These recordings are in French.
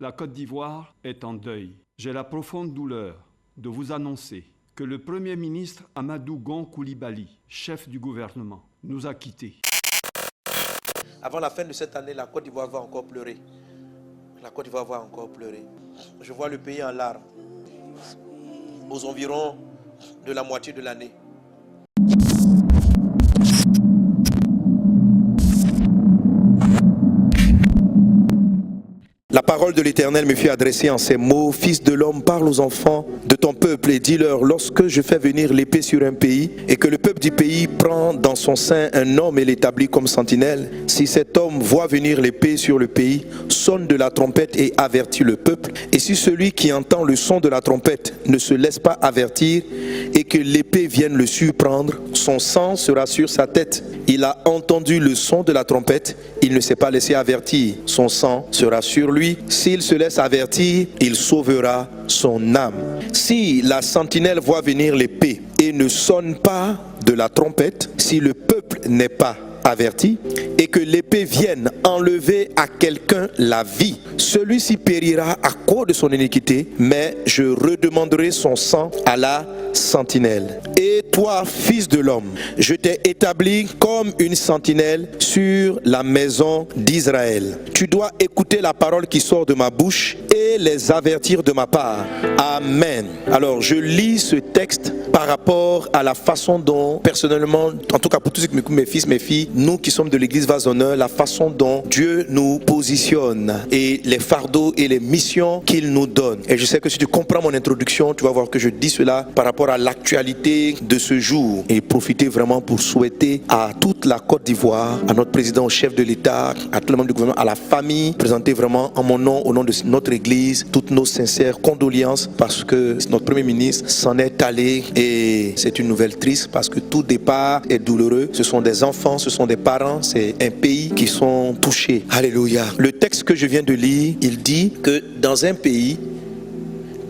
La Côte d'Ivoire est en deuil. J'ai la profonde douleur de vous annoncer que le Premier ministre Amadou Gon Coulibaly, chef du gouvernement, nous a quittés. Avant la fin de cette année, la Côte d'Ivoire va encore pleurer. La Côte d'Ivoire va encore pleurer. Je vois le pays en larmes, aux environs de la moitié de l'année. La parole de l'Éternel me fut adressée en ces mots: Fils de l'homme, parle aux enfants de ton peuple et dis-leur: lorsque je fais venir l'épée sur un pays et que le peuple du pays prend dans son sein un homme et l'établit comme sentinelle, si cet homme voit venir l'épée sur le pays, sonne de la trompette et avertit le peuple. Et si celui qui entend le son de la trompette ne se laisse pas avertir et que l'épée vienne le surprendre, son sang sera sur sa tête. Il a entendu le son de la trompette, il ne s'est pas laissé avertir, son sang sera sur lui. S'il se laisse avertir, il sauvera son âme. Si la sentinelle voit venir l'épée et ne sonne pas de la trompette, si le peuple n'est pas averti et que l'épée vienne enlever à quelqu'un la vie, celui-ci périra à cause de son iniquité, mais je redemanderai son sang à la sentinelle. Et toi, fils de l'homme, je t'ai établi comme une sentinelle sur la maison d'Israël. Tu dois écouter la parole qui sort de ma bouche et les avertir de ma part. Amen. Alors, je lis ce texte par rapport à la façon dont, personnellement, en tout cas pour tous ceux qui m'écoutent, mes fils, mes filles, nous qui sommes de l'église Vase d'Honneur, la façon dont Dieu nous positionne et les fardeaux et les missions qu'il nous donne. Et je sais que si tu comprends mon introduction, tu vas voir que je dis cela par rapport à l'actualité de ce jour, et profiter vraiment pour souhaiter à toute la Côte d'Ivoire, à notre président, au chef de l'État, à tout le monde du gouvernement, à la famille, présenter vraiment en mon nom, au nom de notre église, toutes nos sincères condoléances, parce que notre premier ministre s'en est allé et c'est une nouvelle triste parce que tout départ est douloureux. Ce sont des enfants, ce sont des parents, c'est un pays qui sont touchés. Alléluia. Le texte que je viens de lire, il dit que dans un pays,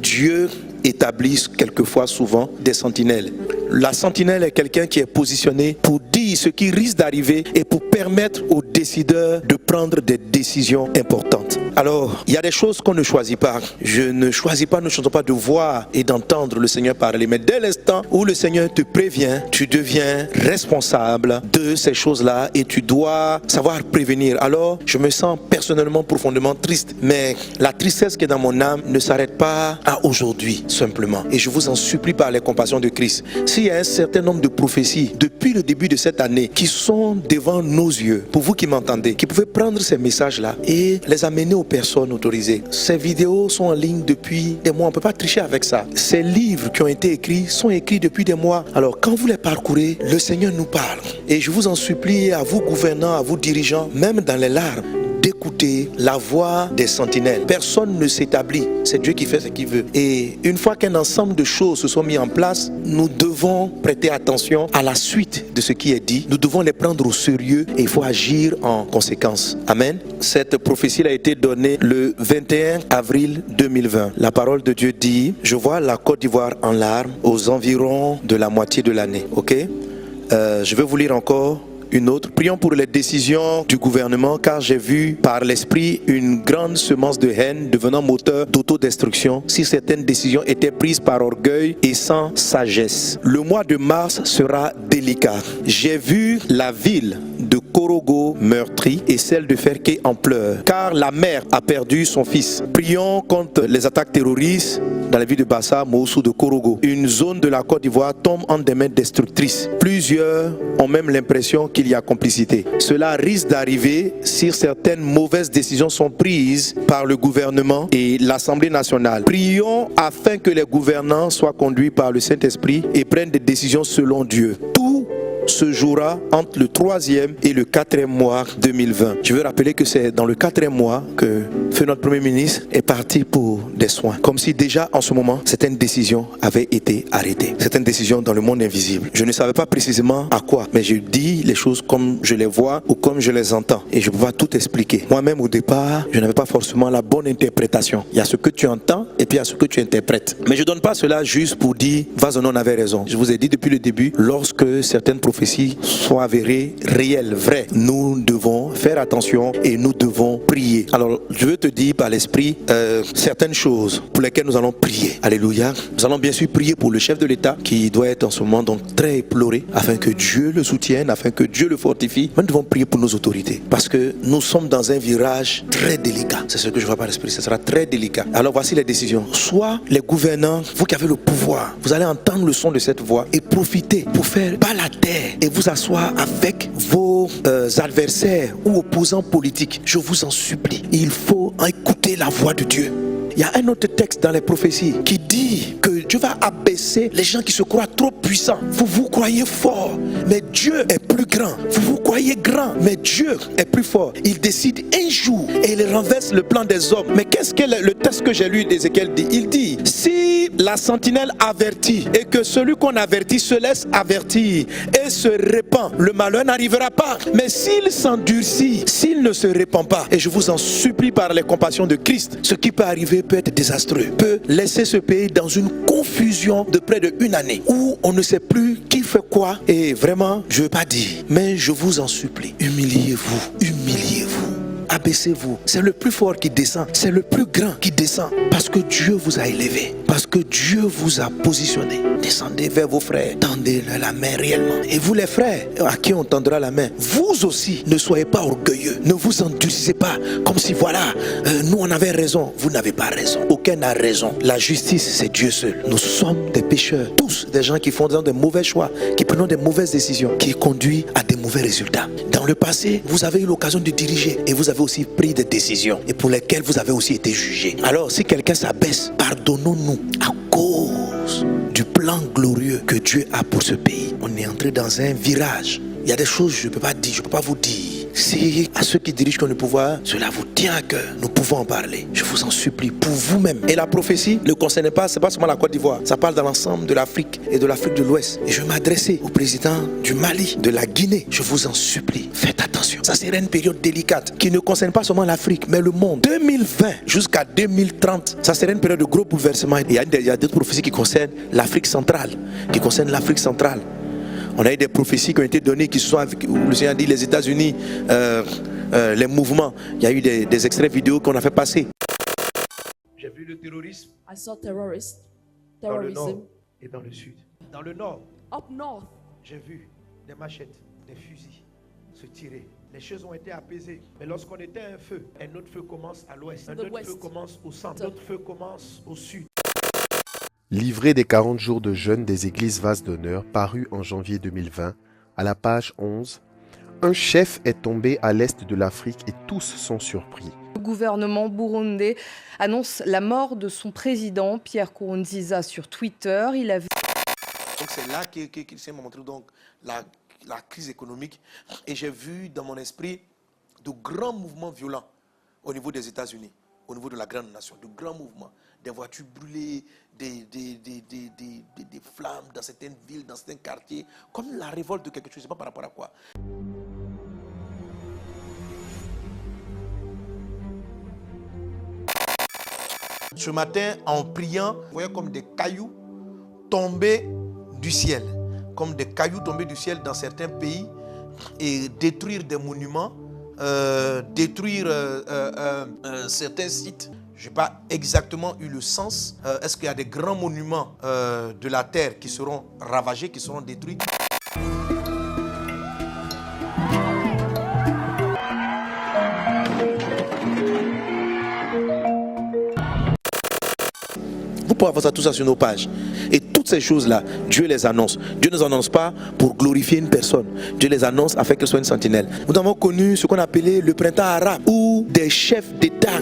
Dieu établissent quelquefois souvent des sentinelles. La sentinelle est quelqu'un qui est positionné pour dire ce qui risque d'arriver et pour permettre aux décideurs de prendre des décisions importantes. Alors, il y a des choses qu'on ne choisit pas. Je ne choisis pas, nous ne choisissons pas de voir et d'entendre le Seigneur parler. Mais dès l'instant où le Seigneur te prévient, tu deviens responsable de ces choses-là et tu dois savoir prévenir. Alors, je me sens personnellement profondément triste. Mais la tristesse qui est dans mon âme ne s'arrête pas à aujourd'hui, simplement. Et je vous en supplie par les compassions de Christ. S'il y a un certain nombre de prophéties depuis le début de cette année qui sont devant nos yeux, pour vous qui m'entendez, qui pouvez prendre ces messages-là et les amener aux personnes autorisées. Ces vidéos sont en ligne depuis des mois, on ne peut pas tricher avec ça. Ces livres qui ont été écrits sont écrits depuis des mois. Alors quand vous les parcourez, le Seigneur nous parle. Et je vous en supplie, à vous gouvernants, à vous dirigeants, même dans les larmes, d'écouter la voix des sentinelles. Personne ne s'établit, c'est Dieu qui fait ce qu'il veut. Et une fois qu'un ensemble de choses se sont mis en place, nous devons prêter attention à la suite de ce qui est dit. Nous devons les prendre au sérieux et il faut agir en conséquence. Amen. Cette prophétie a été donnée le 21 avril 2020. La parole de Dieu dit: je vois la Côte d'Ivoire en larmes aux environs de la moitié de l'année. Ok? Je vais vous lire encore une autre. Prions pour les décisions du gouvernement, car j'ai vu par l'esprit une grande semence de haine devenant moteur d'autodestruction si certaines décisions étaient prises par orgueil et sans sagesse. Le mois de mars sera délicat. J'ai vu la ville de Korogo meurtrie et celle de Ferké en pleurs, car la mère a perdu son fils. Prions contre les attaques terroristes dans la ville de Bassa, Moussou de Korogo. Une zone de la Côte d'Ivoire tombe en des mains destructrices. Plusieurs ont même l'impression qu'il y a complicité. Cela risque d'arriver si certaines mauvaises décisions sont prises par le gouvernement et l'Assemblée nationale. Prions afin que les gouvernants soient conduits par le Saint-Esprit et prennent des décisions selon Dieu. Tout se jouera entre le 3e et le 4e mois 2020. Je veux rappeler que c'est dans le 4e mois que feu notre Premier ministre est parti pour des soins. Comme si déjà en ce moment, certaines décisions avaient été arrêtées. Certaines décisions dans le monde invisible. Je ne savais pas précisément à quoi, mais je dis les choses comme je les vois ou comme je les entends. Et je peux pas tout expliquer. Moi-même au départ, je n'avais pas forcément la bonne interprétation. Il y a ce que tu entends et puis il y a ce que tu interprètes. Mais je ne donne pas cela juste pour dire Vase d'Honneur avait raison. Je vous ai dit depuis le début, lorsque certaines prophéties soient avérées, réelles, vraies, nous devons faire attention et nous devons prier. Alors, je veux te dire par l'Esprit certaines choses pour lesquelles nous allons prier. Alléluia. Nous allons bien sûr prier pour le chef de l'État qui doit être en ce moment donc très éploré, afin que Dieu le soutienne, afin que Dieu le fortifie. Mais nous devons prier pour nos autorités parce que nous sommes dans un virage très délicat. C'est ce que je vois par l'Esprit. Ce sera très délicat. Alors, voici les décisions. Soit les gouvernants, vous qui avez le pouvoir, vous allez entendre le son de cette voix et profiter pour faire pas la terre et vous asseoir avec vos adversaires ou opposants politiques. Je vous en supplie. Il faut écouter la voix de Dieu. Il y a un autre texte dans les prophéties qui dit que Dieu va abaisser les gens qui se croient trop puissants. Vous vous croyez fort, mais Dieu est plus grand. Vous vous croyez grand, mais Dieu est plus fort. Il décide un jour et il renverse le plan des hommes. Mais qu'est-ce que le texte que j'ai lu d'Ézéchiel dit? Il dit, si la sentinelle avertit et que celui qu'on avertit se laisse avertir et se répand, le malheur n'arrivera pas. Mais s'il s'endurcit, s'il ne se répand pas, et je vous en supplie par les compassions de Christ, ce qui peut arriver peut être désastreux, peut laisser ce pays dans une confusion de près de 1 année où on ne sait plus qui fait quoi. Et vraiment, je ne veux pas dire, mais je vous en supplie, humiliez-vous, humiliez-vous. Abaissez-vous. C'est le plus fort qui descend. C'est le plus grand qui descend. Parce que Dieu vous a élevé. Parce que Dieu vous a positionné. Descendez vers vos frères. Tendez la main réellement. Et vous les frères, à qui on tendra la main, vous aussi, ne soyez pas orgueilleux. Ne vous endurcissez pas. Comme si voilà, nous on avait raison. Vous n'avez pas raison. Aucun n'a raison. La justice, c'est Dieu seul. Nous sommes des pécheurs. Tous des gens qui font des mauvais choix. Qui prennent des mauvaises décisions. Qui conduisent à des mauvais résultats. Dans le passé, vous avez eu l'occasion de diriger. Et vous avez aussi pris des décisions et pour lesquelles vous avez aussi été jugé. Alors si quelqu'un s'abaisse, pardonnons-nous à cause du plan glorieux que Dieu a pour ce pays. On est entré dans un virage. Il y a des choses que je ne peux pas dire, je ne peux pas vous dire. Si à ceux qui dirigent le pouvoir, cela vous tient à cœur, nous pouvons en parler. Je vous en supplie, pour vous-même. Et la prophétie ne concerne pas, c'est pas seulement la Côte d'Ivoire. Ça parle dans l'ensemble de l'Afrique et de l'Afrique de l'Ouest. Et je vais m'adresser au président du Mali, de la Guinée. Je vous en supplie, faites attention. Ça serait une période délicate qui ne concerne pas seulement l'Afrique, mais le monde. 2020 jusqu'à 2030, ça serait une période de gros bouleversements. Il y a d'autres prophéties qui concernent l'Afrique centrale, On a eu des prophéties qui ont été données, qui sont, où le Seigneur dit les États-Unis, les mouvements. Il y a eu des extraits vidéo qu'on a fait passer. J'ai vu le terrorisme. I saw terrorism dans le nord et dans le sud. Dans le nord, up north. j'ai vu des machettes, des fusils se tirer. Les choses ont été apaisées. Mais lorsqu'on était un feu, un autre feu commence à l'ouest, un autre feu commence au centre, un autre feu commence au sud. Livret des 40 jours de jeûne des églises Vase d'honneur, paru en janvier 2020, à la page 11. Un chef est tombé à l'est de l'Afrique et tous sont surpris. Le gouvernement burundais annonce la mort de son président, Pierre Nkurunziza, sur Twitter. Il a vu... Donc c'est là qu'il s'est montré donc la crise économique. Et j'ai vu dans mon esprit de grands mouvements violents au niveau des États-Unis, au niveau de la grande nation, de grands mouvements. Des voitures brûlées, des flammes dans certaines villes, dans certains quartiers, comme la révolte de quelque chose, je ne sais pas par rapport à quoi. Ce matin, en priant, vous voyez comme des cailloux tomber du ciel, comme des cailloux tomber du ciel dans certains pays et détruire des monuments, détruire certains sites. Je n'ai pas exactement eu le sens. Est-ce qu'il y a des grands monuments de la terre qui seront ravagés, qui seront détruits? Vous pouvez avoir ça, tout ça sur nos pages. Et toutes ces choses-là, Dieu les annonce. Dieu ne les annonce pas pour glorifier une personne. Dieu les annonce afin qu'elle soit une sentinelle. Nous avons connu ce qu'on appelait le printemps arabe, où des chefs d'État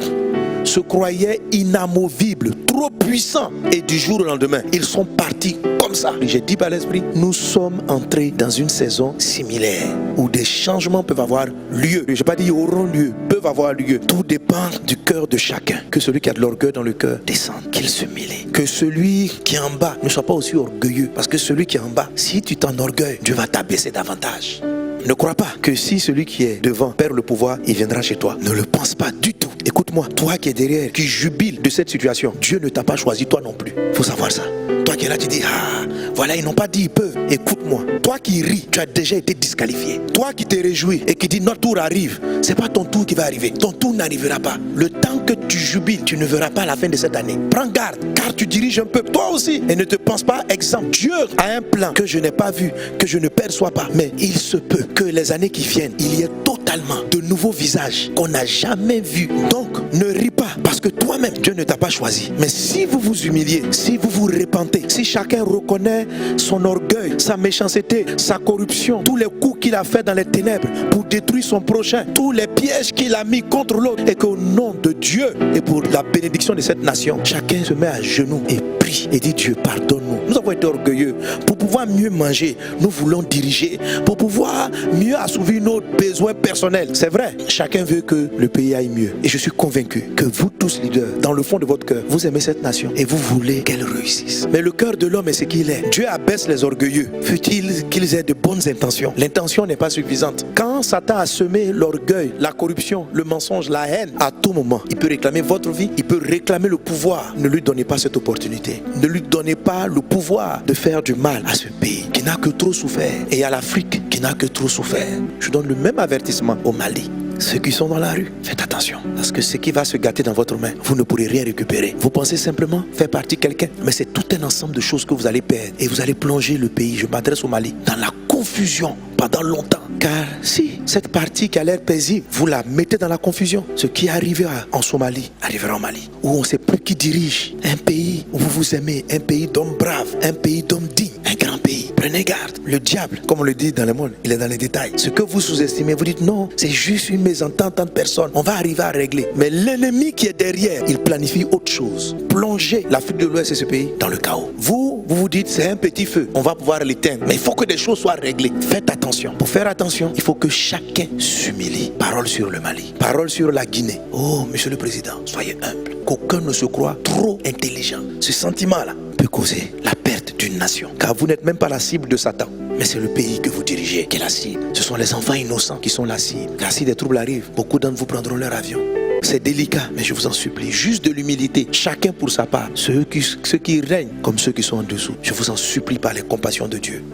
se croyaient inamovibles, trop puissants. Et du jour au lendemain, ils sont partis comme ça. J'ai dit par l'esprit, nous sommes entrés dans une saison similaire où des changements peuvent avoir lieu. Je n'ai pas dit ils auront lieu, peuvent avoir lieu. Tout dépend du cœur de chacun. Que celui qui a de l'orgueil dans le cœur descende, qu'il s'humilie. Que celui qui est en bas ne soit pas aussi orgueilleux. Parce que celui qui est en bas, si tu t'enorgueilles, Dieu va t'abaisser davantage. Ne crois pas que si celui qui est devant perd le pouvoir, il viendra chez toi. Ne le pense pas du tout. Écoute-moi, toi qui es derrière, qui jubile de cette situation, Dieu ne t'a pas choisi toi non plus. Il faut savoir ça. Toi qui es là, tu dis, ah, Voilà, ils n'ont pas dit ils peuvent. Écoute-moi, toi qui ris, tu as déjà été disqualifié. Toi qui te réjouis et qui dis notre tour arrive, c'est pas ton tour qui va arriver. Ton tour n'arrivera pas. Le temps que tu jubiles, tu ne verras pas la fin de cette année. Prends garde, car tu diriges un peuple, toi aussi. Et ne te pense pas exempt. Dieu a un plan que je n'ai pas vu, que je ne perçois pas. Mais il se peut que les années qui viennent, il y ait totalement de nouveaux visages qu'on n'a jamais vus. Donc, ne ris pas, parce que toi-même, Dieu ne t'a pas choisi. Mais si vous vous humiliez, si vous vous repentez, si chacun reconnaît son orgueil, sa méchanceté, sa corruption, tous les coups qu'il a fait dans les ténèbres pour détruire son prochain, tous les pièges qu'il a mis contre l'autre, et qu'au nom de Dieu et pour la bénédiction de cette nation, chacun se met à genoux et prie et dit: Dieu, pardonne-nous. Nous avons été orgueilleux. Pour pouvoir mieux manger, nous voulons diriger. Pour pouvoir mieux assouvir nos besoins personnels. C'est vrai, chacun veut que le pays aille mieux. Et je suis convaincu que vous tous leaders, dans le fond de votre cœur, vous aimez cette nation et vous voulez qu'elle réussisse. Mais le cœur de l'homme est ce qu'il est. Dieu abaisse les orgueilleux. Fût-il qu'ils aient de bonnes intentions. L'intention n'est pas suffisante. Quand Satan a semé l'orgueil, la corruption, le mensonge, la haine, à tout moment, il peut réclamer votre vie, il peut réclamer le pouvoir. Ne lui donnez pas cette opportunité. Ne lui donnez pas le pouvoir de faire du mal à ce pays qui n'a que trop souffert et à l'Afrique qui n'a que trop souffert. Je donne le même avertissement au Mali. Ceux qui sont dans la rue, faites attention. Parce que ce qui va se gâter dans votre main, vous ne pourrez rien récupérer. Vous pensez simplement faire partie de quelqu'un, mais c'est tout un ensemble de choses que vous allez perdre. Et vous allez plonger le pays, je m'adresse au Mali, dans la confusion pendant longtemps. Car si cette partie qui a l'air paisible, vous la mettez dans la confusion, ce qui arrivera en Somalie, arrivera en Mali. Où on ne sait plus qui dirige. Un pays où vous vous aimez, un pays d'hommes braves, un pays d'hommes dignes, un grand pays. Prenez garde. Le diable, comme on le dit dans le monde, il est dans les détails. Ce que vous sous-estimez, vous dites non, c'est juste une mésentente entre personnes. On va arriver à régler. Mais l'ennemi qui est derrière, il planifie autre chose. Plonger l'Afrique de l'Ouest et ce pays dans le chaos. Vous dites c'est un petit feu, on va pouvoir l'éteindre. Mais il faut que des choses soient réglées. Faites attention. Pour faire attention, il faut que chacun s'humilie. Parole sur le Mali, parole sur la Guinée. Oh, monsieur le président, soyez humble. Qu'aucun ne se croit trop intelligent. Ce sentiment-là peut causer la perte d'une nation. Car vous n'êtes même pas la cible de Satan. Mais c'est le pays que vous dirigez qui est la cible. Ce sont les enfants innocents qui sont la cible. Car si des troubles arrivent, beaucoup d'entre vous prendront leur avion. C'est délicat, mais je vous en supplie, juste de l'humilité, chacun pour sa part, ceux qui règnent comme ceux qui sont en dessous. Je vous en supplie par les compassions de Dieu.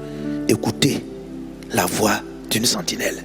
Écoutez la voix d'une sentinelle.